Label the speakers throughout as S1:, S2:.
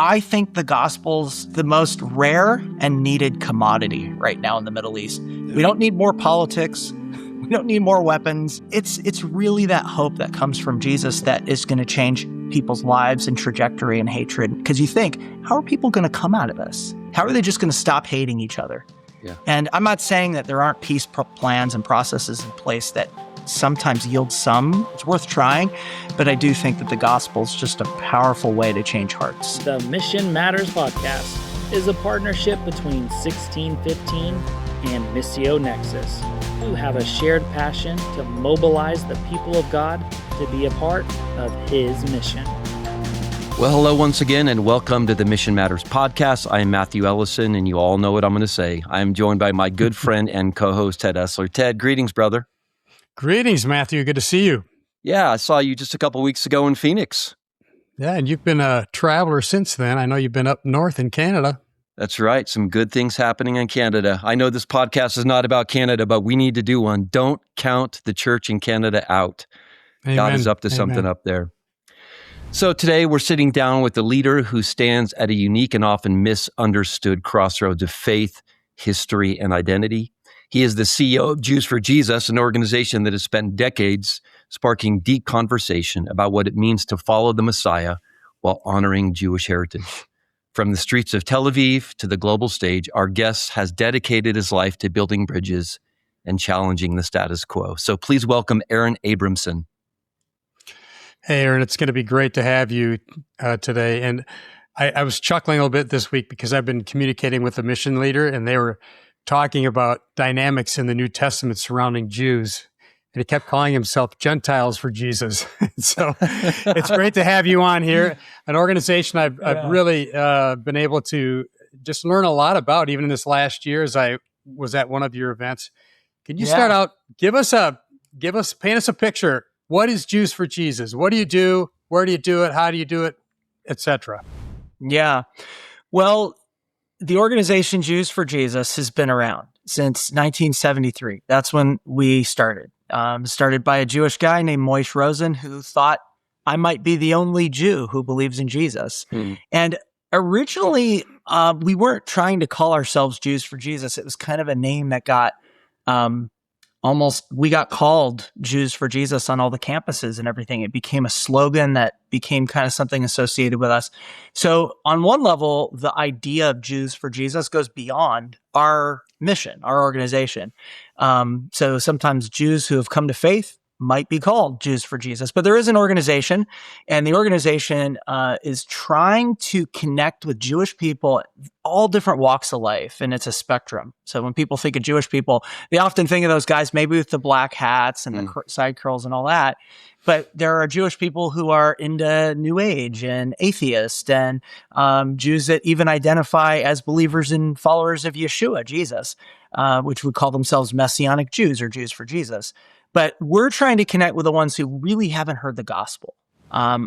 S1: I think the gospel's the most rare and needed commodity right now in the Middle East. We don't need more politics. We don't need more weapons. It's really that hope that comes from Jesus that is going to change people's lives and trajectory and hatred. Because you think, how are people going to come out of this? How are they just going to stop hating each other?
S2: Yeah.
S1: And I'm not saying that there aren't peace plans and processes in place that sometimes yield some. It's worth trying, but I do think that the gospel is just a powerful way to change hearts.
S3: The Mission Matters podcast is a partnership between 1615 and Missio Nexus, who have a shared passion to mobilize the people of God to be a part of His mission.
S2: Well, hello once again, and welcome to the Mission Matters podcast. I am Matthew Ellison, and you all know what I'm going to say. I am joined by my good friend and co-host, Ted Esler. Ted, greetings, brother.
S4: Greetings, Matthew. Good to see you.
S2: Yeah, I saw you just a couple weeks ago in Phoenix.
S4: Yeah, and you've been a traveler since then. I know you've been up north in Canada.
S2: That's right. Some good things happening in Canada. I know this podcast is not about Canada, but we need to do one. Don't count the church in Canada out.
S4: Amen.
S2: God is up to something up there. So today we're sitting down with a leader who stands at a unique and often misunderstood crossroads of faith, history, and identity. He is the CEO of Jews for Jesus, an organization that has spent decades sparking deep conversation about what it means to follow the Messiah while honoring Jewish heritage. From the streets of Tel Aviv to the global stage, our guest has dedicated his life to building bridges and challenging the status quo. So please welcome Aaron Abramson.
S4: Hey, Aaron, it's going to be great to have you today. And I was chuckling a little bit this week because I've been communicating with a mission leader, and they were talking about dynamics in the New Testament surrounding Jews. And he kept calling himself Gentiles for Jesus. So it's great to have you on here. An organization I've really been able to just learn a lot about, even in this last year as I was at one of your events. Can you start out, paint us a picture. What is Jews for Jesus? What do you do? Where do you do it? How do you do it? Etc.
S1: Yeah. Well, the organization Jews for Jesus has been around since 1973. That's when we started. Started by a Jewish guy named Moish Rosen, who thought I might be the only Jew who believes in Jesus. And originally, we weren't trying to call ourselves Jews for Jesus. It was kind of a name that got we got called Jews for Jesus on all the campuses and everything. It became a slogan that became kind of something associated with us. So on one level, the idea of Jews for Jesus goes beyond our mission, our organization. So sometimes Jews who have come to faith might be called Jews for Jesus, but there is an organization, and the organization is trying to connect with Jewish people, all different walks of life, and it's a spectrum. So when people think of Jewish people, they often think of those guys maybe with the black hats and the side curls and all that, but there are Jewish people who are into New Age and atheist, and Jews that even identify as believers and followers of Yeshua, Jesus, which would call themselves Messianic Jews or Jews for Jesus. But we're trying to connect with the ones who really haven't heard the gospel.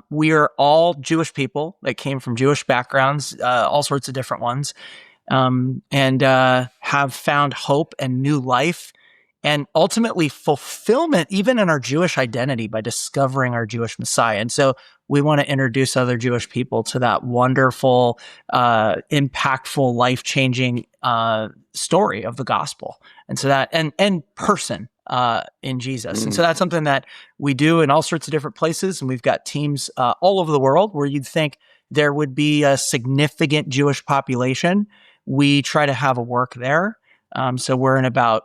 S1: We are all Jewish people that came from Jewish backgrounds, all sorts of different ones, and have found hope and new life and ultimately fulfillment even in our Jewish identity by discovering our Jewish Messiah. And so we want to introduce other Jewish people to that wonderful, impactful, life-changing story of the gospel. And so that, and person in Jesus. And so that's something that we do in all sorts of different places. And we've got teams all over the world where you'd think there would be a significant Jewish population. We try to have a work there. So we're in about,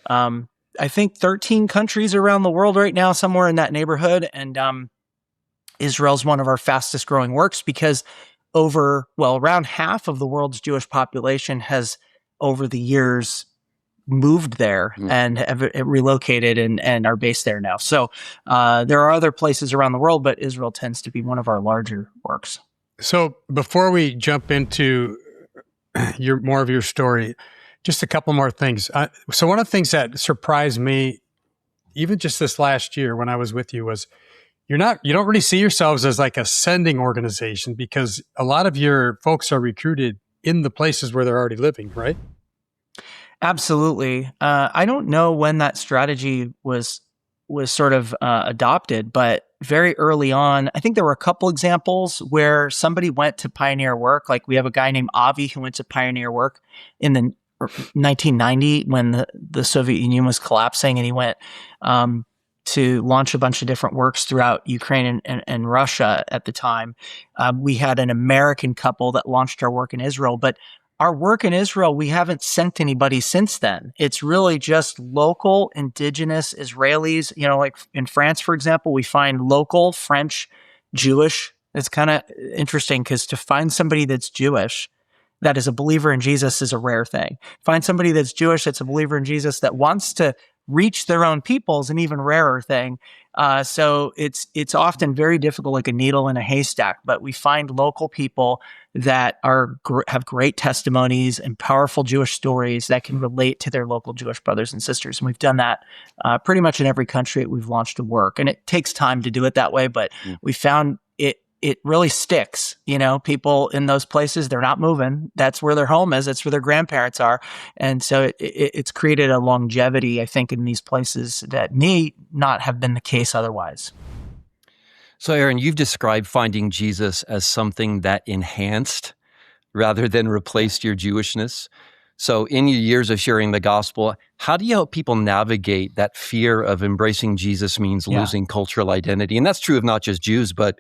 S1: I think 13 countries around the world right now, somewhere in that neighborhood. And Israel's one of our fastest growing works because around half of the world's Jewish population has over the years moved there and have relocated and are based there now. So there are other places around the world, but Israel tends to be one of our larger works.
S4: So before we jump into more of your story, just a couple more things. So one of the things that surprised me, even just this last year when I was with you, was you don't really see yourselves as like a sending organization because a lot of your folks are recruited in the places where they're already living, right?
S1: Absolutely. I don't know when that strategy was was sort of adopted, but very early on, I think there were a couple examples where somebody went to pioneer work. Like we have a guy named Avi who went to pioneer work in the 1990 when the Soviet Union was collapsing, and he went to launch a bunch of different works throughout Ukraine and Russia at the time. We had an American couple that launched our work in Israel, but our work in Israel, we haven't sent anybody since then. It's really just local indigenous Israelis. Like in France, for example, we find local French Jewish. It's kind of interesting because to find somebody that's Jewish that is a believer in Jesus is a rare thing. Find somebody that's Jewish that's a believer in Jesus that wants to reach their own people is an even rarer thing. So it's often very difficult, like a needle in a haystack. But we find local people that have great testimonies and powerful Jewish stories that can relate to their local Jewish brothers and sisters. And we've done that pretty much in every country we've launched a work. And it takes time to do it that way, but we found it really sticks. People in those places, they're not moving. That's where their home is. That's where their grandparents are. And so it's created a longevity, I think, in these places that may not have been the case otherwise.
S2: So, Aaron, you've described finding Jesus as something that enhanced rather than replaced your Jewishness. So in your years of sharing the gospel, how do you help people navigate that fear of embracing Jesus means losing cultural identity? And that's true of not just Jews, but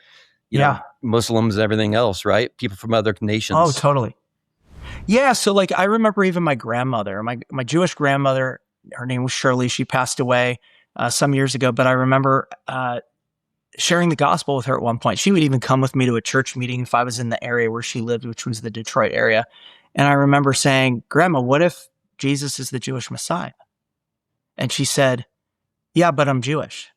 S2: you know, Muslims and everything else, right? People from other nations.
S1: Oh, totally. Yeah. So like, I remember even my grandmother, my Jewish grandmother, her name was Shirley. She passed away some years ago, but I remember sharing the gospel with her at one point. She would even come with me to a church meeting if I was in the area where she lived, which was the Detroit area. And I remember saying, Grandma, what if Jesus is the Jewish Messiah? And she said, yeah, but I'm Jewish.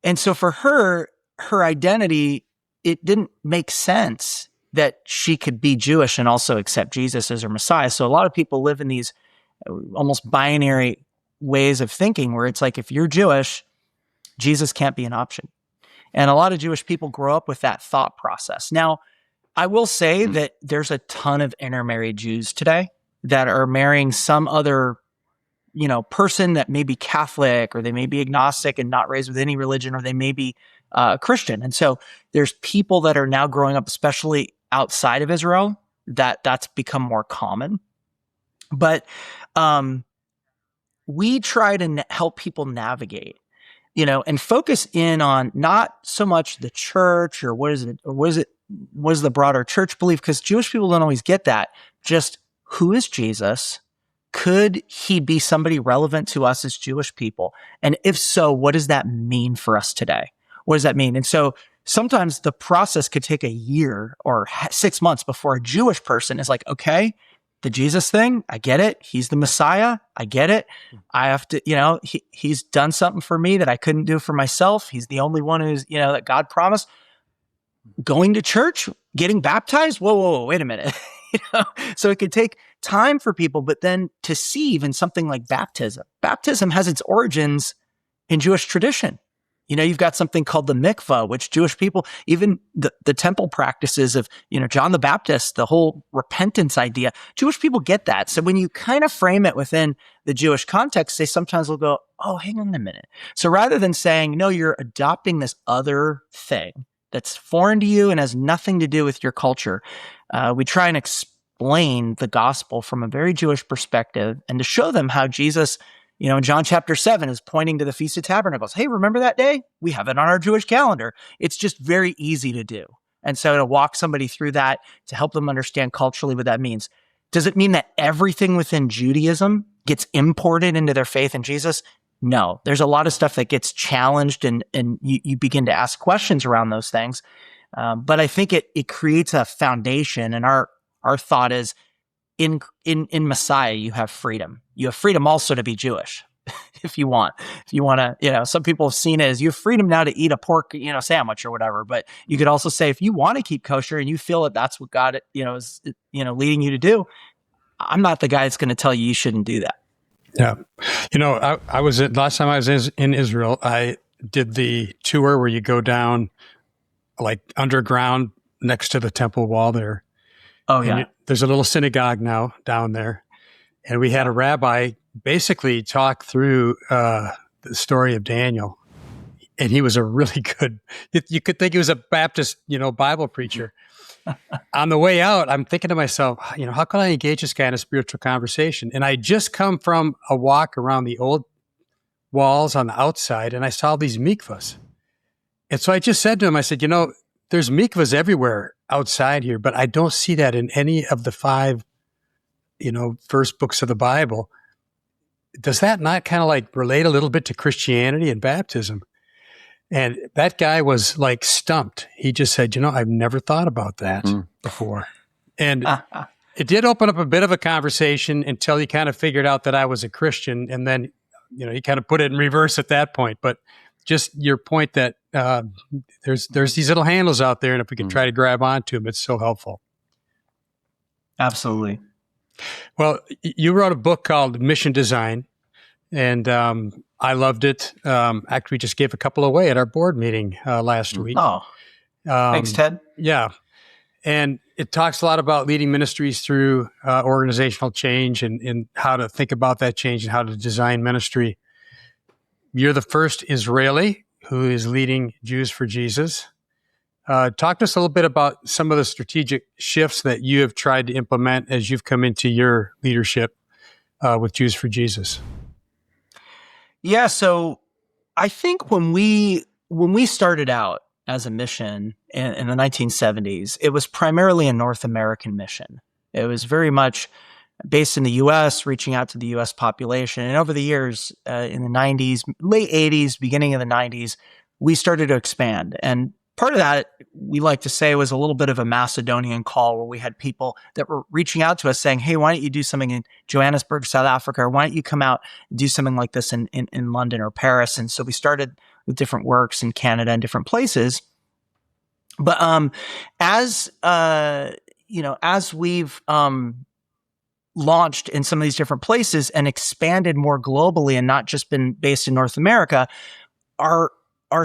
S1: And so for her identity, it didn't make sense that she could be Jewish and also accept Jesus as her Messiah. So a lot of people live in these almost binary ways of thinking where it's like, if you're Jewish, Jesus can't be an option. And a lot of Jewish people grow up with that thought process. Now, I will say that there's a ton of intermarried Jews today that are marrying some other, person that may be Catholic, or they may be agnostic and not raised with any religion, or they may be Christian. And so there's people that are now growing up, especially outside of Israel, that's become more common. But we try to help people navigate, and focus in on not so much the church or what is the broader church belief, because Jewish people don't always get that. Just who is Jesus? Could he be somebody relevant to us as Jewish people? And if so, what does that mean for us today? What does that mean? And so sometimes the process could take a year or 6 months before a Jewish person is like, okay, the Jesus thing, I get it. He's the Messiah. I get it. I have to, he's done something for me that I couldn't do for myself. He's the only one who's, that God promised. Going to church, getting baptized. Whoa, wait a minute. So it could take time for people, but then to see even something like baptism. Baptism has its origins in Jewish tradition. You've got something called the mikvah, which Jewish people, even the temple practices of, John the Baptist, the whole repentance idea, Jewish people get that. So when you kind of frame it within the Jewish context, they sometimes will go, oh, hang on a minute. So rather than saying, no, you're adopting this other thing that's foreign to you and has nothing to do with your culture, we try and explain the gospel from a very Jewish perspective and to show them how Jesus, in John chapter 7 is pointing to the Feast of Tabernacles. Hey, remember that day? We have it on our Jewish calendar. It's just very easy to do. And so to walk somebody through that, to help them understand culturally what that means. Does it mean that everything within Judaism gets imported into their faith in Jesus? No. There's a lot of stuff that gets challenged and you begin to ask questions around those things. But I think it creates a foundation. And our thought is, in Messiah, you have freedom. You have freedom also to be Jewish, if you want. If you want to, some people have seen it as you have freedom now to eat a pork, sandwich or whatever. But you could also say, if you want to keep kosher and you feel that that's what God, is, leading you to do, I'm not the guy that's going to tell you shouldn't do that.
S4: Yeah. I was last time I was in Israel, I did the tour where you go down like underground next to the temple wall there.
S1: Oh, yeah.
S4: There's a little synagogue now down there. And we had a rabbi basically talk through the story of Daniel, and he was a really good, you could think he was a Baptist, Bible preacher. On the way out, I'm thinking to myself, how can I engage this guy in a spiritual conversation? And I just come from a walk around the old walls on the outside, and I saw these mikvahs. And so I just said to him, I said, there's mikvahs everywhere outside here, but I don't see that in any of the 5, first books of the Bible. Does that not kind of like relate a little bit to Christianity and baptism? And that guy was like stumped. He just said, I've never thought about that before. And it did open up a bit of a conversation until he kind of figured out that I was a Christian. And then, he kind of put it in reverse at that point. But just your point that there's these little handles out there, and if we can try to grab onto them, it's so helpful.
S1: Absolutely.
S4: Well, you wrote a book called Mission Design, and I loved it. Actually, we just gave a couple away at our board meeting last week.
S1: Oh, thanks, Ted.
S4: Yeah. And it talks a lot about leading ministries through organizational change and how to think about that change and how to design ministry. You're the first Israeli who is leading Jews for Jesus. Talk to us a little bit about some of the strategic shifts that you have tried to implement as you've come into your leadership with Jews for Jesus.
S1: Yeah, so I think when we started out as a mission in the 1970s, it was primarily a North American mission. It was very much based in the U.S., reaching out to the U.S. population. And over the years, in the 90s, late 80s, beginning of the 90s, we started to expand. And part of that, we like to say, was a little bit of a Macedonian call, where we had people that were reaching out to us saying, hey, why don't you do something in Johannesburg, South Africa? Or why don't you come out and do something like this in London or Paris? And so we started with different works in Canada and different places. But as we've launched in some of these different places and expanded more globally and not just been based in North America, our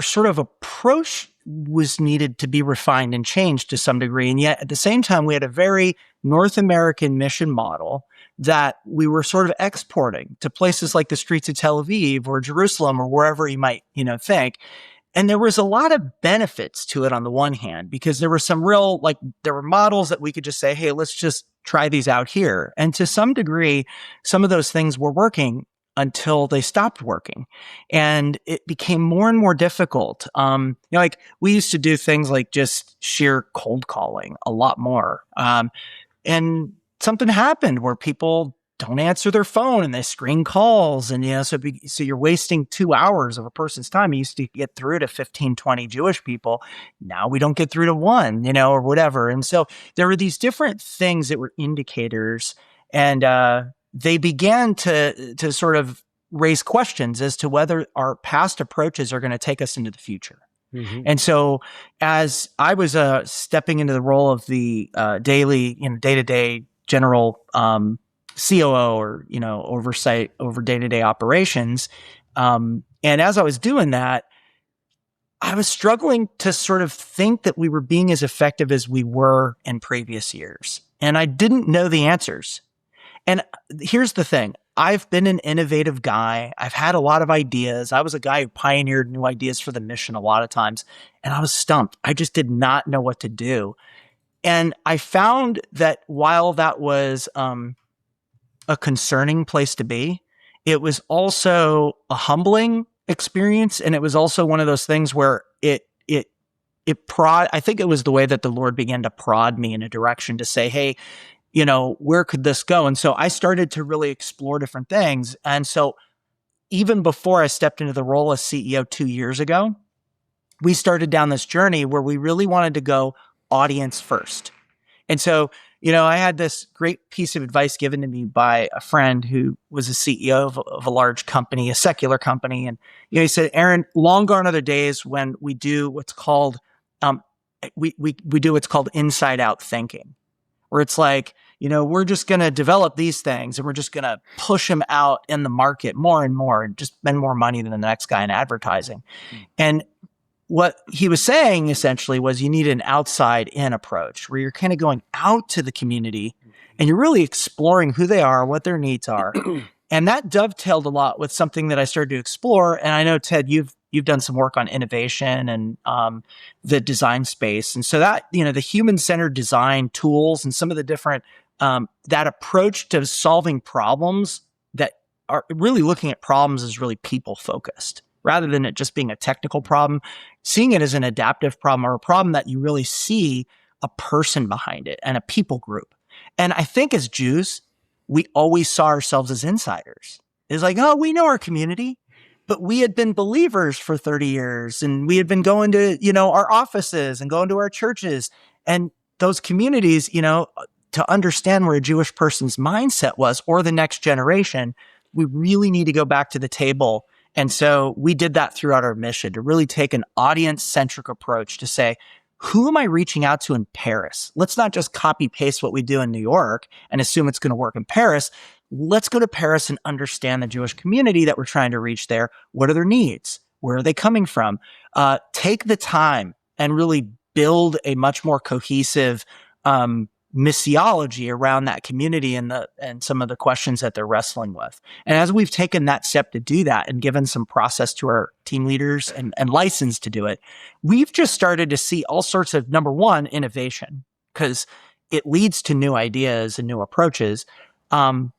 S1: sort of approach was needed to be refined and changed to some degree. And yet at the same time, we had a very North American mission model that we were sort of exporting to places like the streets of Tel Aviv or Jerusalem or wherever you might, think. And there was a lot of benefits to it on the one hand, because there were some there were models that we could just say, hey, let's just try these out here. And to some degree, some of those things were working until they stopped working. And it became more and more difficult. We used to do things like just sheer cold calling a lot more. And something happened where people don't answer their phone and they screen calls. And, so you're wasting 2 hours of a person's time. You used to get through to 15, 20 Jewish people. Now we don't get through to one, or whatever. And so there were these different things that were indicators, and they began to sort of raise questions as to whether our past approaches are going to take us into the future. Mm-hmm. And so as I was stepping into the role of the daily, day-to-day general COO, or, oversight over day-to-day operations. And as I was doing that, I was struggling to sort of think that we were being as effective as we were in previous years. And I didn't know the answers. And here's the thing. I've been an innovative guy. I've had a lot of ideas. I was a guy who pioneered new ideas for the mission a lot of times. And I was stumped. I just did not know what to do. And I found that while that was a concerning place to be, it was also a humbling experience. And it was also one of those things where I think it was the way that the Lord began to prod me in a direction to say, hey, where could this go? And so I started to really explore different things. And so even before I stepped into the role as CEO 2 years ago, we started down this journey where we really wanted to go audience first. And so, I had this great piece of advice given to me by a friend who was a CEO of a large company, a secular company. And, he said, Aaron, long gone are the days when we do what's called, we do what's called inside out thinking, where it's like, we're just going to develop these things and we're just going to push them out in the market more and more and just spend more money than the next guy in advertising. Mm. And what he was saying essentially was you need an outside in approach where you're kind of going out to the community and you're really exploring who they are, what their needs are, And that dovetailed a lot with something that I started to explore. And I know, Ted, you've done some work on innovation and the design space. And so that, the human-centered design tools and some of the different, that approach to solving problems that are really looking at problems as really people-focused, rather than it just being a technical problem, seeing it as an adaptive problem or a problem that you really see a person behind it and a people group. And I think as Jews, we always saw ourselves as insiders. It's like, oh, we know our community, but we had been believers for 30 years and we had been going to, our offices and going to our churches and those communities, to understand where a Jewish person's mindset was or the next generation, we really need to go back to the table. And so we did that throughout our mission to really take an audience-centric approach to say, who am I reaching out to in Paris? Let's not just copy paste what we do in New York and assume it's going to work in Paris. Let's go to Paris and understand the Jewish community that we're trying to reach there. What are their needs? Where are they coming from? Take the time and really build a much more cohesive missiology around that community and some of the questions that they're wrestling with. And as we've taken that step to do that and given some process to our team leaders and license to do it, we've just started to see all sorts of, number one, innovation, because it leads to new ideas and new approaches, and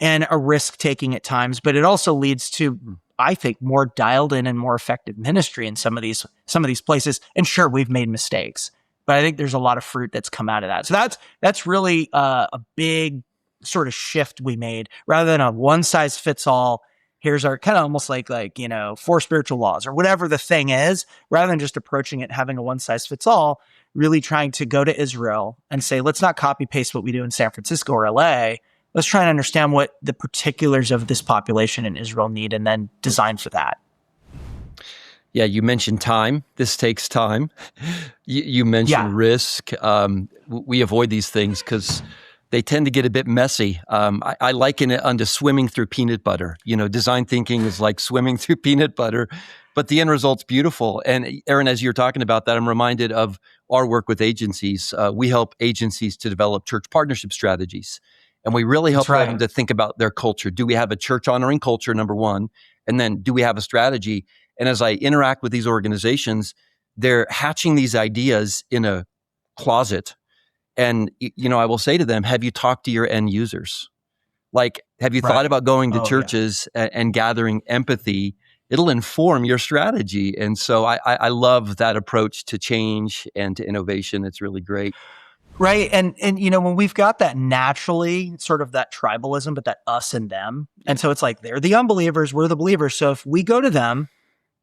S1: a risk taking at times, but it also leads to, I think, more dialed in and more effective ministry in some of these places. And sure, we've made mistakes, but I think there's a lot of fruit that's come out of that. So that's really a big sort of shift we made, rather than a one size fits all. Here's our kind of almost like 4 spiritual laws or whatever the thing is, rather than just approaching it having a one size fits all. Really trying to go to Israel and say, let's not copy paste what we do in San Francisco or LA. Let's try and understand what the particulars of this population in Israel need, and then design for that.
S2: Yeah, you mentioned time. This takes time. You mentioned risk. We avoid these things because they tend to get a bit messy. I liken it unto swimming through peanut butter. Design thinking is like swimming through peanut butter, but the end result's beautiful. And Aaron, as you're talking about that, I'm reminded of our work with agencies. We help agencies to develop church partnership strategies. And we really help them to think about their culture. Do we have a church honoring culture, number one? And then do we have a strategy? And as I interact with these organizations, they're hatching these ideas in a closet. And, I will say to them, have you talked to your end users? Like, have you thought about going to churches and gathering empathy? It'll inform your strategy. And so I love that approach to change and to innovation. It's really great.
S1: Right. And when we've got that naturally, sort of that tribalism, but that us and them. And so it's like, they're the unbelievers, we're the believers. So if we go to them,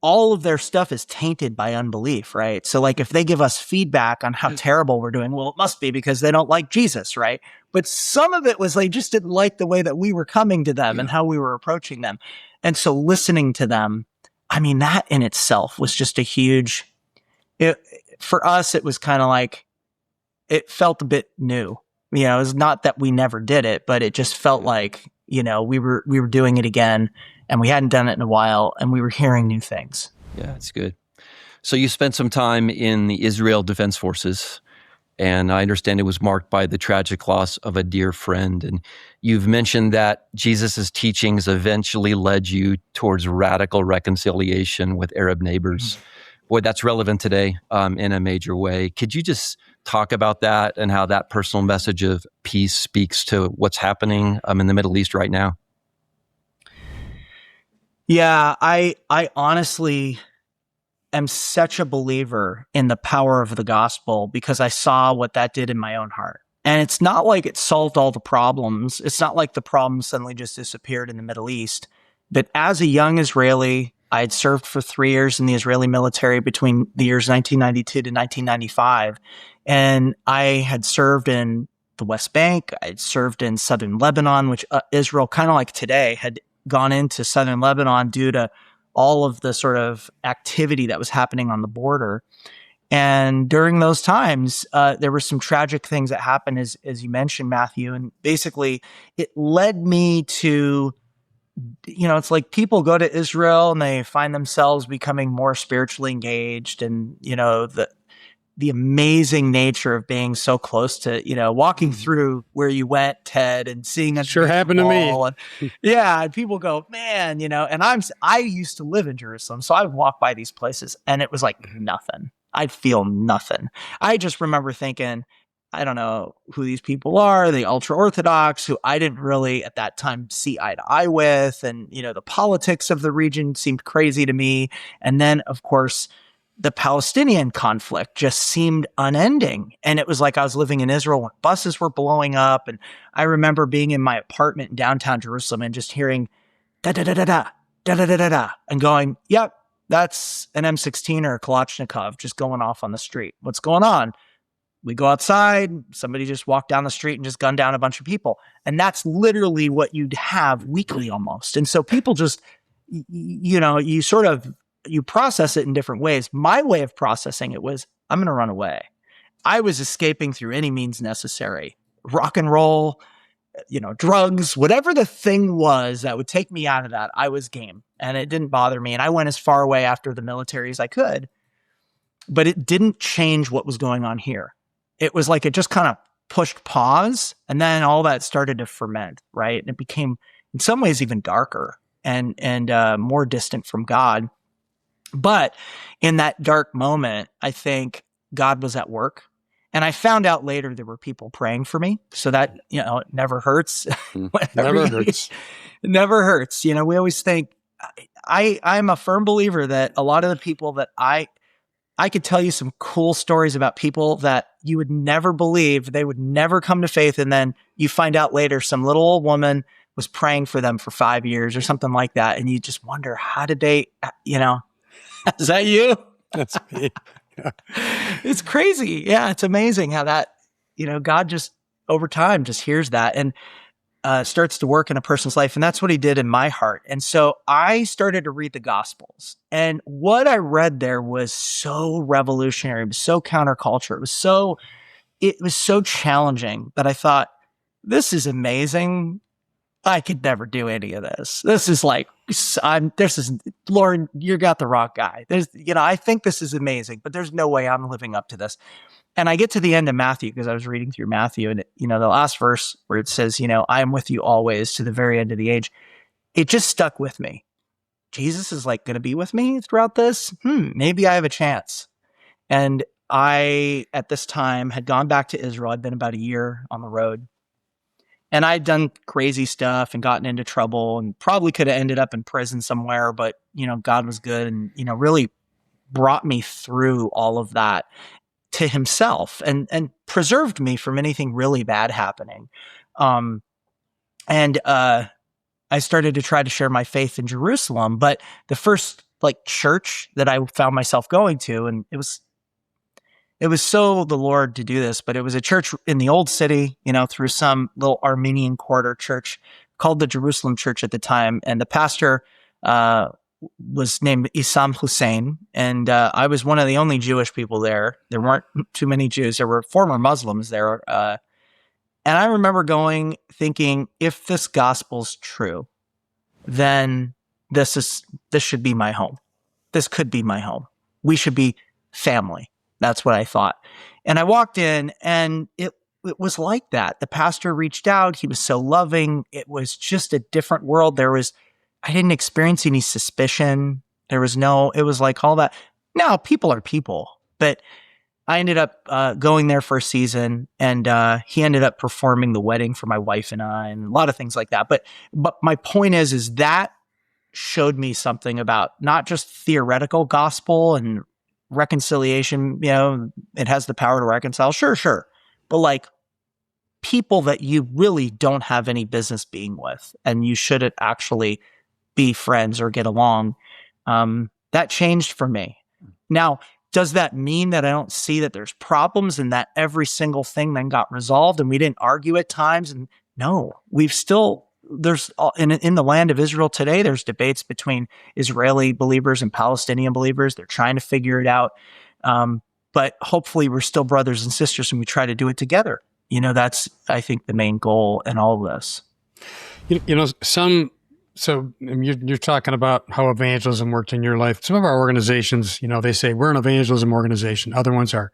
S1: all of their stuff is tainted by unbelief, right? So like if they give us feedback on how terrible we're doing, well, it must be because they don't like Jesus, right? But some of it was they just didn't like the way that we were coming to them and how we were approaching them. And so listening to them, that in itself was just a huge, for us, it was kind of like, it felt a bit new. It was not that we never did it, but it just felt like, we were doing it again, and we hadn't done it in a while, and we were hearing new things.
S2: Yeah, it's good. So you spent some time in the Israel Defense Forces, and I understand it was marked by the tragic loss of a dear friend. And you've mentioned that Jesus' teachings eventually led you towards radical reconciliation with Arab neighbors. Boy, that's relevant today in a major way. Could you just talk about that and how that personal message of peace speaks to what's happening in the Middle East right now?
S1: Yeah, I honestly am such a believer in the power of the gospel because I saw what that did in my own heart. And it's not like it solved all the problems. It's not like the problems suddenly just disappeared in the Middle East. But as a young Israeli, I had served for 3 years in the Israeli military between the years 1992 to 1995. And I had served in the West Bank. I had served in southern Lebanon, which Israel, kind of like today, had gone into southern Lebanon due to all of the sort of activity that was happening on the border. And during those times, there were some tragic things that happened, as you mentioned, Matthew. And basically, it led me to, it's like people go to Israel and they find themselves becoming more spiritually engaged. And, the amazing nature of being so close to, walking through where you went, Ted, and seeing a
S4: Sure happened to me.
S1: and, and people go, man, and I used to live in Jerusalem, so I would walk by these places and it was like nothing. I'd feel nothing. I just remember thinking, I don't know who these people are, the ultra-Orthodox, who I didn't really at that time see eye to eye with. And, the politics of the region seemed crazy to me. And then, of course, the Palestinian conflict just seemed unending. And it was like I was living in Israel when buses were blowing up. And I remember being in my apartment in downtown Jerusalem and just hearing da-da-da-da-da, da-da-da-da-da, and going, yep, that's an M16 or a Kalashnikov just going off on the street. What's going on? We go outside, somebody just walked down the street and just gunned down a bunch of people. And that's literally what you'd have weekly almost. And so people just, you process it in different ways. My way of processing it was, I'm going to run away. I was escaping through any means necessary. Rock and roll, drugs, whatever the thing was that would take me out of that, I was game. And it didn't bother me. And I went as far away after the military as I could. But it didn't change what was going on here. It was like it just kind of pushed pause, and then all that started to ferment, right? And it became, in some ways, even darker and more distant from God. But in that dark moment, I think God was at work. And I found out later there were people praying for me. So that, it never hurts.
S4: Never hurts.
S1: It never hurts. We always think, I'm a firm believer that a lot of the people that I could tell you some cool stories about people that you would never believe, they would never come to faith. And then you find out later some little old woman was praying for them for 5 years or something like that. And you just wonder, how did they, is that you?
S4: That's me. Yeah.
S1: It's crazy. Yeah. It's amazing how that, God just over time just hears that and starts to work in a person's life. And that's what he did in my heart. And so I started to read the Gospels. And what I read there was so revolutionary. It was so counterculture. It was so challenging that I thought, this is amazing. I could never do any of this. This is like, Lord, you got the wrong guy. I think this is amazing, but there's no way I'm living up to this. And I get to the end of Matthew because I was reading through Matthew and, the last verse where it says, I am with you always to the very end of the age. It just stuck with me. Jesus is like going to be with me throughout this. Maybe I have a chance. And I, at this time, had gone back to Israel. I'd been about a year on the road. And I'd done crazy stuff and gotten into trouble and probably could have ended up in prison somewhere. But, God was good and, really brought me through all of that to himself and preserved me from anything really bad happening. I started to try to share my faith in Jerusalem, but the first church that I found myself going to, and it was so the Lord to do this, but it was a church in the old city, through some little Armenian quarter church called the Jerusalem Church at the time. And the pastor, was named Issam Hussein, and I was one of the only Jewish people there. There weren't too many Jews. There were former Muslims there. And I remember thinking, if this gospel's true, then this should be my home. This could be my home. We should be family. That's what I thought. And I walked in, and it was like that. The pastor reached out. He was so loving. It was just a different world. I didn't experience any suspicion. It was like all that. Now, people are people, but I ended up going there for a season, and he ended up performing the wedding for my wife and I, and a lot of things like that. But my point is that showed me something about not just theoretical gospel and reconciliation. It has the power to reconcile. Sure. But people that you really don't have any business being with, and you shouldn't actually be friends or get along. That changed for me. Now, does that mean that I don't see that there's problems and that every single thing then got resolved and we didn't argue at times? And no, there's in the land of Israel today, there's debates between Israeli believers and Palestinian believers. They're trying to figure it out. But hopefully we're still brothers and sisters and we try to do it together. That's, I think, the main goal in all of this.
S4: So you're talking about how evangelism worked in your life. Some of our organizations, they say we're an evangelism organization. Other ones are,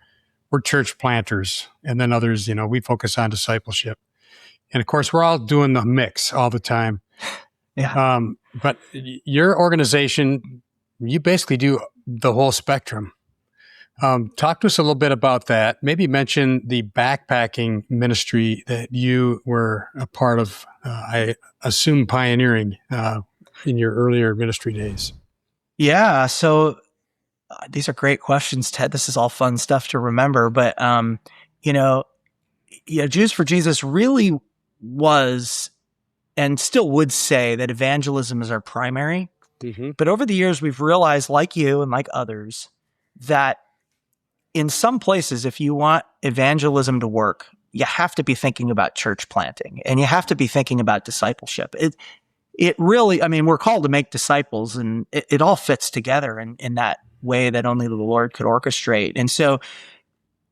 S4: we're church planters. And then others, we focus on discipleship. And of course, we're all doing the mix all the time.
S1: Yeah.
S4: But your organization, you basically do the whole spectrum. Talk to us a little bit about that. Maybe mention the backpacking ministry that you were a part of, I assume pioneering in your earlier ministry days.
S1: Yeah. So these are great questions, Ted. This is all fun stuff to remember. But, Jews for Jesus really was and still would say that evangelism is our primary.
S4: Mm-hmm.
S1: But over the years, we've realized, like you and like others, that in some places, if you want evangelism to work, you have to be thinking about church planting and you have to be thinking about discipleship. It really, we're called to make disciples, and it all fits together in that way that only the Lord could orchestrate. And so,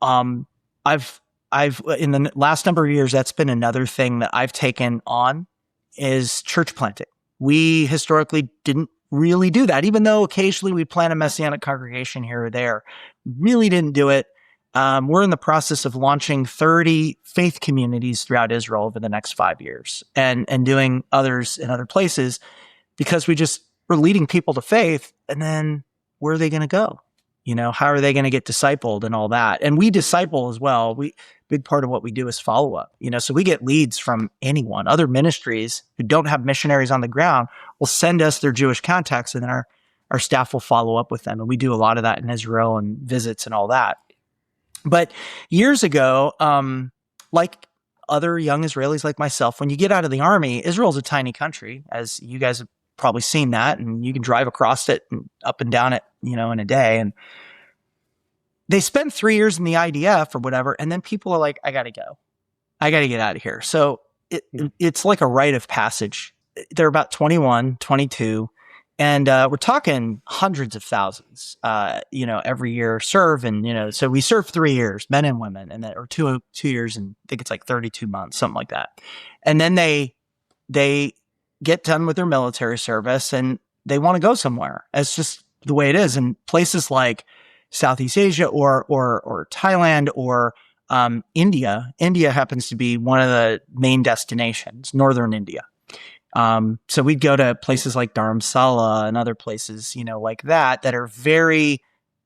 S1: I've in the last number of years, that's been another thing that I've taken on is church planting. We historically didn't really do that, even though occasionally we plant a Messianic congregation here or there. Really didn't do it. We're in the process of launching 30 faith communities throughout Israel over the next 5 years and doing others in other places because we're leading people to faith. And then where are they going to go? How are they going to get discipled and all that? And we disciple as well. Big part of what we do is follow up, so we get leads from anyone. Other ministries who don't have missionaries on the ground will send us their Jewish contacts, and then our staff will follow up with them. And we do a lot of that in Israel and visits and all that. But years ago, like other young Israelis like myself, when you get out of the army, Israel's a tiny country, as you guys have probably seen that, and you can drive across it and up and down it, in a day. And they spend 3 years in the IDF or whatever, and then people are like, I got to go. I got to get out of here. So it's like a rite of passage. They're about 21, 22, and we're talking hundreds of thousands, every year serve. And, so we serve 3 years, men and women, and or 2 years, and I think it's like 32 months, something like that. And then they get done with their military service and they want to go somewhere. It's just the way it is. And places like Southeast Asia or Thailand or India. India happens to be one of the main destinations, northern India. So we'd go to places like Dharamsala and other places, like that are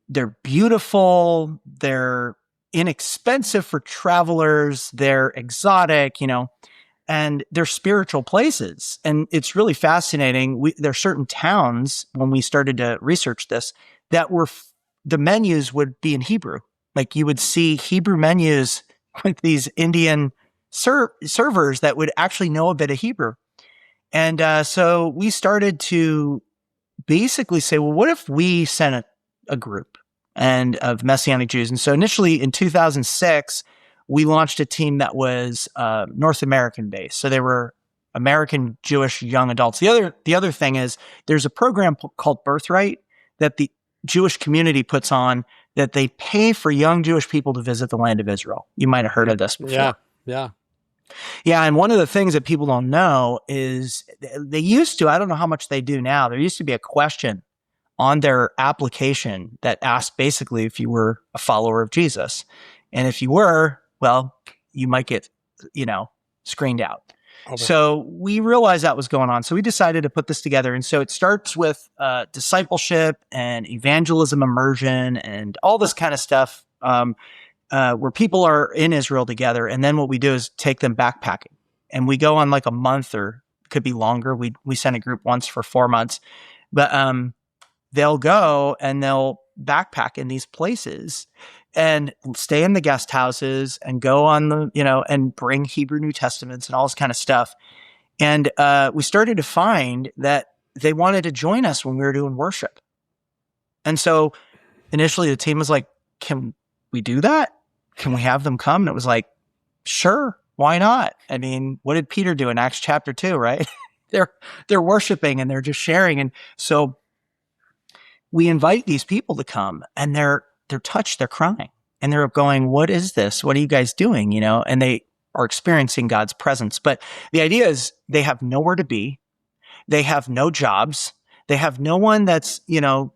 S1: they're beautiful, they're inexpensive for travelers, they're exotic, and they're spiritual places. And it's really fascinating. There are certain towns, when we started to research this, that the menus would be in Hebrew. Like you would see Hebrew menus with these Indian servers that would actually know a bit of Hebrew. And so we started to basically say, well, what if we sent a group of Messianic Jews? And so initially in 2006, we launched a team that was North American based. So they were American Jewish young adults. The other thing is there's a program called Birthright that the Jewish community puts on that they pay for young Jewish people to visit the land of Israel. You might have heard of this before.
S4: Yeah.
S1: Yeah, and one of the things that people don't know is they used to, I don't know how much they do now, there used to be a question on their application that asked basically if you were a follower of Jesus. And if you were, well, you might get, screened out. Okay. So we realized that was going on. So we decided to put this together. And so it starts with discipleship and evangelism immersion and all this kind of stuff where people are in Israel together. And then what we do is take them backpacking. And we go on like a month or it could be longer. We send a group once for 4 months. But they'll go and they'll backpack in these places and stay in the guest houses and go on and bring Hebrew New Testaments and all this kind of stuff. And we started to find that they wanted to join us when we were doing worship. And so initially the team was like, can we do that? Can we have them come? And it was like, sure, why not? I mean, what did Peter do in Acts chapter 2, right? They're worshiping and they're just sharing. And so we invite these people to come and they're touched, they're crying, and they're going, what is this? What are you guys doing? And they are experiencing God's presence. But the idea is they have nowhere to be. They have no jobs. They have no one that's,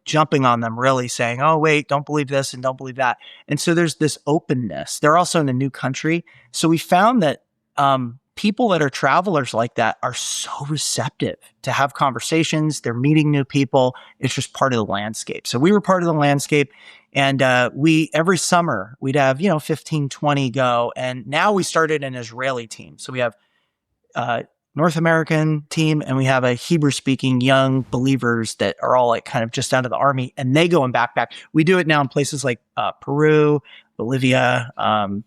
S1: jumping on them really saying, oh, wait, don't believe this and don't believe that. And so there's this openness. They're also in a new country. So we found that people that are travelers like that are so receptive to have conversations. They're meeting new people. It's just part of the landscape. So we were part of the landscape. And every summer, we'd have, 15, 20 go. And now we started an Israeli team. So we have North American team, and we have a Hebrew-speaking young believers that are all like kind of just out of the army, and they go and backpack. We do it now in places like Peru, Bolivia, and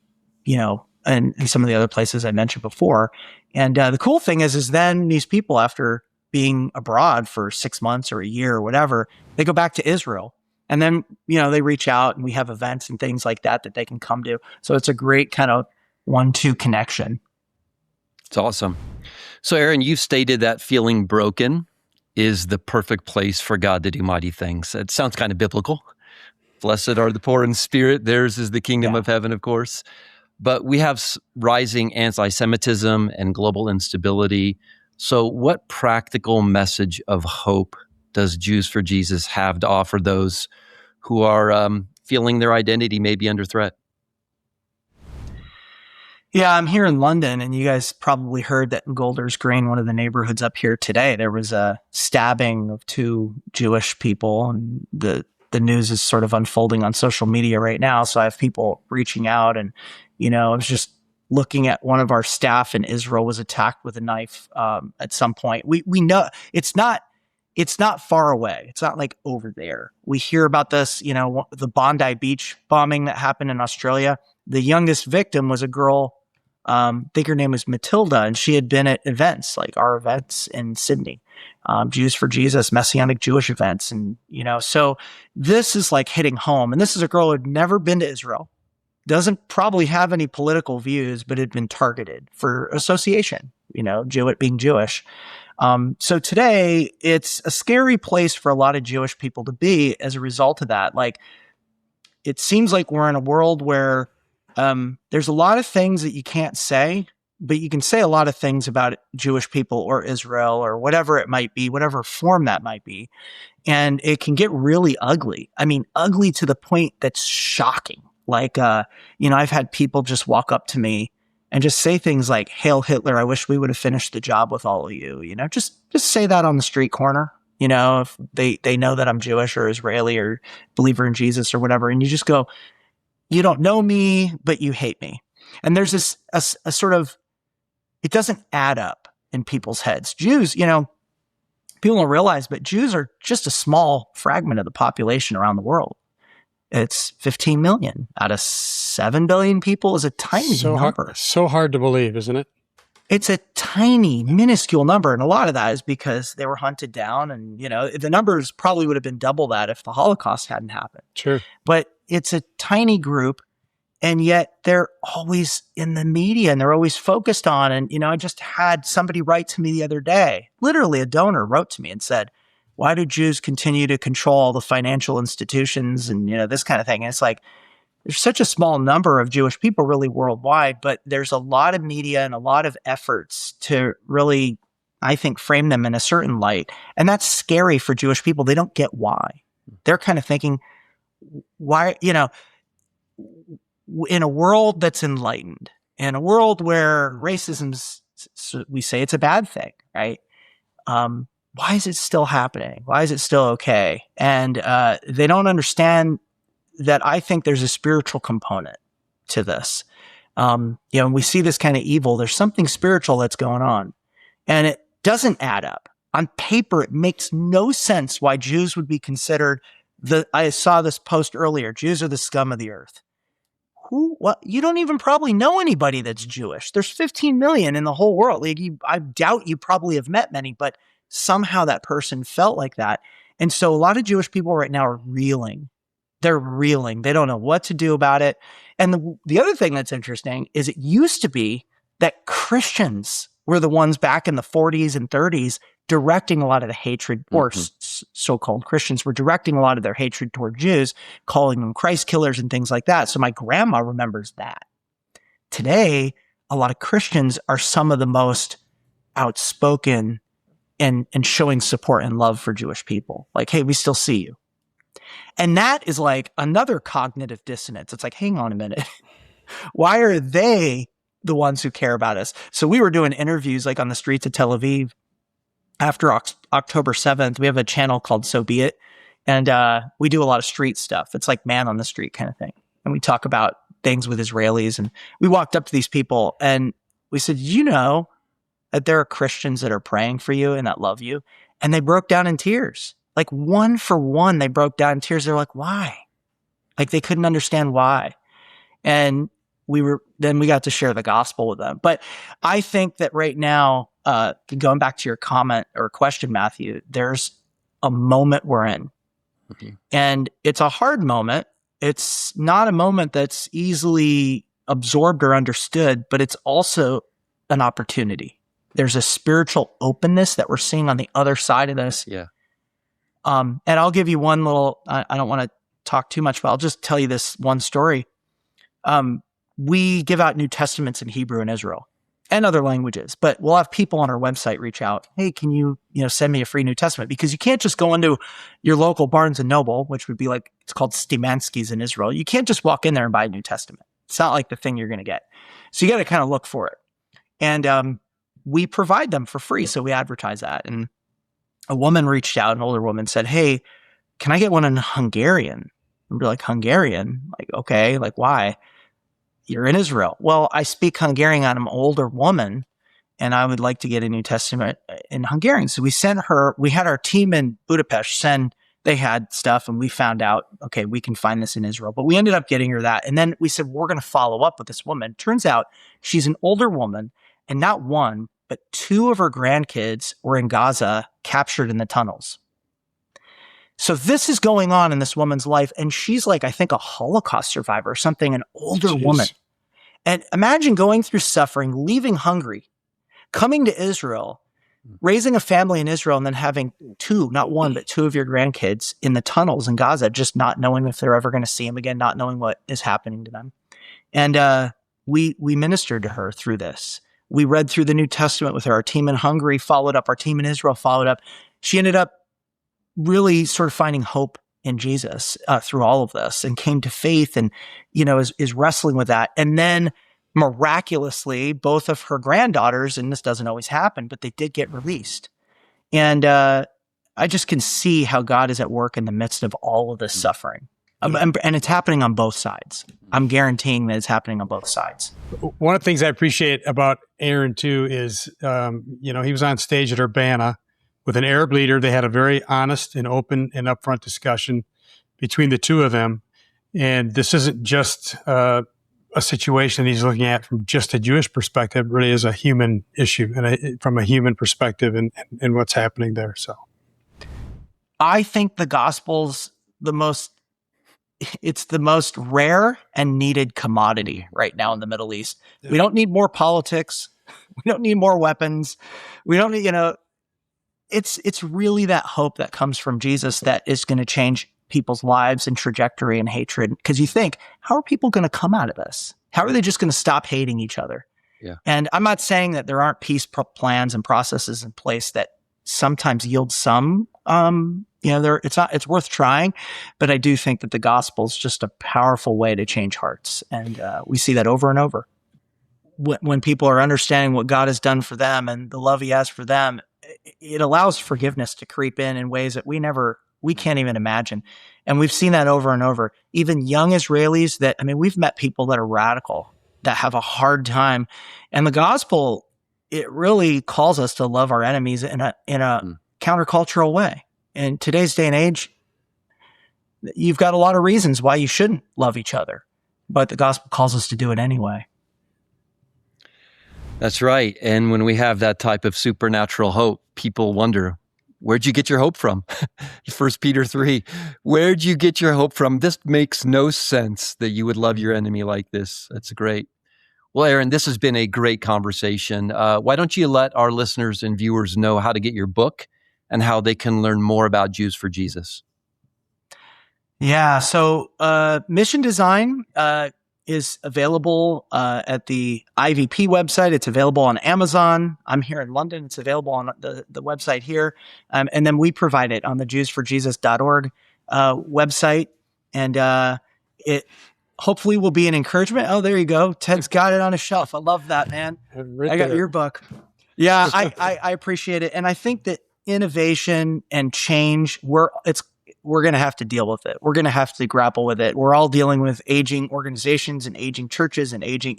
S1: some of the other places I mentioned before. And the cool thing is then these people, after being abroad for 6 months or a year or whatever, they go back to Israel. And then, they reach out, and we have events and things like that they can come to. So it's a great kind of 1-2 connection.
S2: It's awesome. So, Aaron, you've stated that feeling broken is the perfect place for God to do mighty things. It sounds kind of biblical. Blessed are the poor in spirit. Theirs is the kingdom of heaven, of course. But we have rising anti-Semitism and global instability. So what practical message of hope does Jews for Jesus have to offer those who are feeling their identity may be under threat?
S1: Yeah, I'm here in London, and you guys probably heard that in Golders Green, one of the neighborhoods up here today, there was a stabbing of 2 Jewish people, and the news is sort of unfolding on social media right now. So I have people reaching out, and I was just looking at one of our staff in Israel was attacked with a knife at some point. We know it's not far away. It's not like over there. We hear about this, the Bondi Beach bombing that happened in Australia. The youngest victim was a girl. I think her name was Matilda, and she had been at events like our events in Sydney, Jews for Jesus, Messianic Jewish events. And, so this is like hitting home. And this is a girl who had never been to Israel, doesn't probably have any political views, but had been targeted for association, being Jewish. So today it's a scary place for a lot of Jewish people to be as a result of that. Like, it seems like we're in a world where there's a lot of things that you can't say, but you can say a lot of things about Jewish people or Israel or whatever it might be, whatever form that might be. And it can get really ugly. I mean, ugly to the point that's shocking. Like, I've had people just walk up to me and just say things like, "Hail Hitler, I wish we would have finished the job with all of you." Just say that on the street corner, if they know that I'm Jewish or Israeli or believer in Jesus or whatever. And you just go, you don't know me, but you hate me. And there's this a sort of, it doesn't add up in people's heads. Jews, people don't realize, but Jews are just a small fragment of the population around the world. It's 15 million out of 7 billion people is a tiny number.
S4: So hard to believe, isn't it?
S1: It's a tiny, minuscule number. And a lot of that is because they were hunted down. And, the numbers probably would have been double that if the Holocaust hadn't happened.
S4: Sure.
S1: But it's a tiny group. And yet they're always in the media and they're always focused on. And, I just had somebody write to me the other day, literally a donor wrote to me and said, "Why do Jews continue to control all the financial institutions?" And, this kind of thing. And it's like, there's such a small number of Jewish people really worldwide, but there's a lot of media and a lot of efforts to really, I think, frame them in a certain light. And that's scary for Jewish people. They don't get why. They're kind of thinking, why, in a world that's enlightened, in a world where racism's, we say it's a bad thing, right? Why is it still happening? Why is it still okay? And they don't understand that I think there's a spiritual component to this. When we see this kind of evil, there's something spiritual that's going on. And it doesn't add up. On paper, it makes no sense why Jews would be considered I saw this post earlier, Jews are the scum of the earth. What? You don't even probably know anybody that's Jewish. There's 15 million in the whole world. I doubt you probably have met many, but somehow that person felt like that. And so a lot of Jewish people right now are reeling. They're reeling. They don't know what to do about it. And the other thing that's interesting is it used to be that Christians were the ones back in the 40s and 30s directing a lot of the hatred, or so-called Christians were directing a lot of their hatred toward Jews, calling them Christ killers and things like that. So my grandma remembers that. Today, a lot of Christians are some of the most outspoken, and showing support and love for Jewish people. Like, hey, we still see you. And that is like another cognitive dissonance. It's like, hang on a minute. Why are they the ones who care about us? So we were doing interviews like on the streets of Tel Aviv after October 7th. We have a channel called So Be It. And we do a lot of street stuff. It's like man on the street kind of thing. And we talk about things with Israelis. And we walked up to these people and we said, you know that there are Christians that are praying for you and that love you? And they broke down in tears. Like one for one, they broke down in tears. They're like, why? Like they couldn't understand why. And we got to share the gospel with them. But I think that right now, going back to your comment or question, Matthew, there's a moment we're in. Mm-hmm. And it's a hard moment. It's not a moment that's easily absorbed or understood, but it's also an opportunity. There's a spiritual openness that we're seeing on the other side of this.
S2: Yeah.
S1: And I'll give you one little, I don't want to talk too much, but I'll just tell you this one story. We give out New Testaments in Hebrew in Israel and other languages, but we'll have people on our website reach out. Hey, can you send me a free New Testament? Because you can't just go into your local Barnes and Noble, which would be like, it's called Stimansky's in Israel. You can't just walk in there and buy a New Testament. It's not like the thing you're going to get. So you got to kind of look for it. And, we provide them for free. So we advertise that. And a woman reached out, an older woman said, hey, can I get one in Hungarian? And we're like, Hungarian? Like, okay, like why? You're in Israel. Well, I speak Hungarian. I'm an older woman and I would like to get a New Testament in Hungarian. So we had our team in Budapest they had stuff and we found out, okay, we can find this in Israel, but we ended up getting her that. And then we said, we're going to follow up with this woman. Turns out she's an older woman and not one, but two of her grandkids were in Gaza captured in the tunnels. So this is going on in this woman's life. And she's like, I think a Holocaust survivor or something, an older woman. And imagine going through suffering, leaving Hungary, coming to Israel, raising a family in Israel, and then having two, not one, but two of your grandkids in the tunnels in Gaza, just not knowing if they're ever going to see them again, not knowing what is happening to them. And we ministered to her through this. We read through the New Testament with her. Our team in Hungary followed up. Our team in Israel followed up. She ended up really sort of finding hope in Jesus through all of this and came to faith and, is wrestling with that. And then miraculously, both of her granddaughters, and this doesn't always happen, but they did get released. And I just can see how God is at work in the midst of all of this suffering. And it's happening on both sides. I'm guaranteeing that it's happening on both sides.
S4: One of the things I appreciate about Aaron, too, is, he was on stage at Urbana with an Arab leader. They had a very honest and open and upfront discussion between the two of them. And this isn't just a situation he's looking at from just a Jewish perspective. It really is a human issue and from a human perspective and what's happening there. So
S1: I think the gospel's it's the most rare and needed commodity right now in the Middle East. Yeah. We don't need more politics. We don't need more weapons. We don't need, it's really that hope that comes from Jesus that is going to change people's lives and trajectory and hatred. Because you think, how are people going to come out of this? How are they just going to stop hating each other?
S2: Yeah.
S1: And I'm not saying that there aren't peace plans and processes in place that sometimes yield some, it's worth trying, but I do think that the gospel is just a powerful way to change hearts. And we see that over and over. When people are understanding what God has done for them and the love he has for them, it allows forgiveness to creep in ways that we can't even imagine. And we've seen that over and over. Even young Israelis we've met people that are radical, that have a hard time. And the gospel, it really calls us to love our enemies in a countercultural way. In today's day and age, you've got a lot of reasons why you shouldn't love each other, but the gospel calls us to do it anyway.
S2: That's right. And when we have that type of supernatural hope, people wonder, where'd you get your hope from? 1 Peter 3, where'd you get your hope from? This makes no sense that you would love your enemy like this. That's great. Well, Aaron, this has been a great conversation. Why don't you let our listeners and viewers know how to get your book and how they can learn more about Jews for Jesus?
S1: Yeah. So Mission Design is available at the IVP website. It's available on Amazon. I'm here in London. It's available on the website here. And then we provide it on the JewsForJesus.org website. And it hopefully will be an encouragement. Oh, there you go. Ted's got it on his shelf. I love that, man.
S4: Right
S1: I got
S4: there.
S1: your book. Yeah, I appreciate it. And I think that innovation and change, we're going to have to deal with it. We're going to have to grapple with it. We're all dealing with aging organizations and aging churches and aging,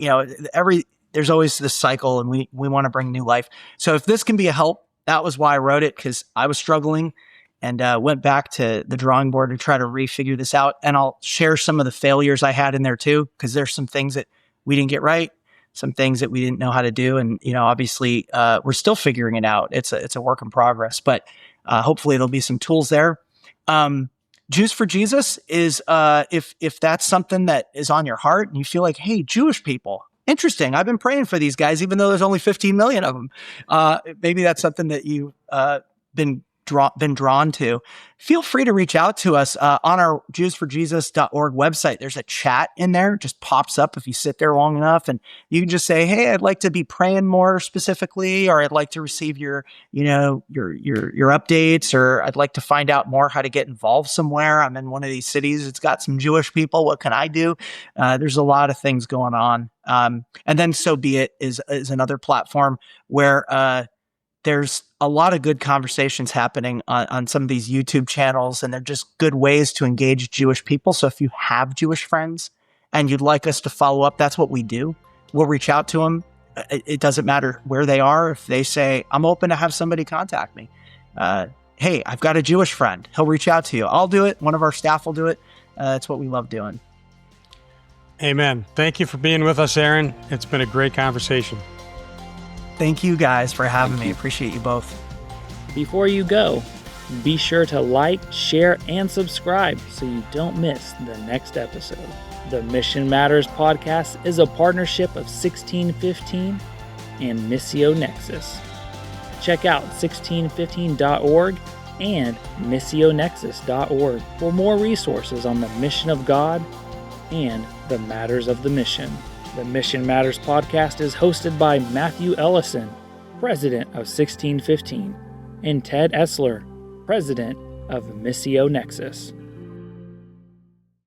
S1: there's always this cycle, and we want to bring new life. So if this can be a help, that was why I wrote it, because I was struggling and went back to the drawing board to try to refigure this out. And I'll share some of the failures I had in there too, because there's some things that we didn't get right, some things that we didn't know how to do. And, obviously we're still figuring it out. It's a work in progress, but hopefully there'll be some tools there. Jews for Jesus is, if that's something that is on your heart and you feel like, hey, Jewish people, interesting. I've been praying for these guys, even though there's only 15 million of them. Maybe that's something that you've been drawn to. Feel free to reach out to us on our JewsForJesus.org website. There's a chat in there. It just pops up if you sit there long enough, and you can just say, hey, I'd like to be praying more specifically, or I'd like to receive your updates, or I'd like to find out more how to get involved somewhere. I'm in one of these cities. It's got some Jewish people. What can I do? There's a lot of things going on. And then So Be It is another platform where there's a lot of good conversations happening on some of these YouTube channels, and they're just good ways to engage Jewish people. So if you have Jewish friends and you'd like us to follow up, that's what we do. We'll reach out to them. It doesn't matter where they are. If they say, I'm open to have somebody contact me. Hey, I've got a Jewish friend. He'll reach out to you. I'll do it. One of our staff will do it. That's what we love doing.
S4: Amen. Thank you for being with us, Aaron. It's been a great conversation.
S1: Thank you guys for having me. Appreciate you both.
S3: Before you go, be sure to like, share, and subscribe so you don't miss the next episode. The Mission Matters podcast is a partnership of 1615 and Missio Nexus. Check out 1615.org and missionexus.org for more resources on the mission of God and the matters of the mission. The Mission Matters podcast is hosted by Matthew Ellison, president of 1615, and Ted Esler, president of Missio Nexus.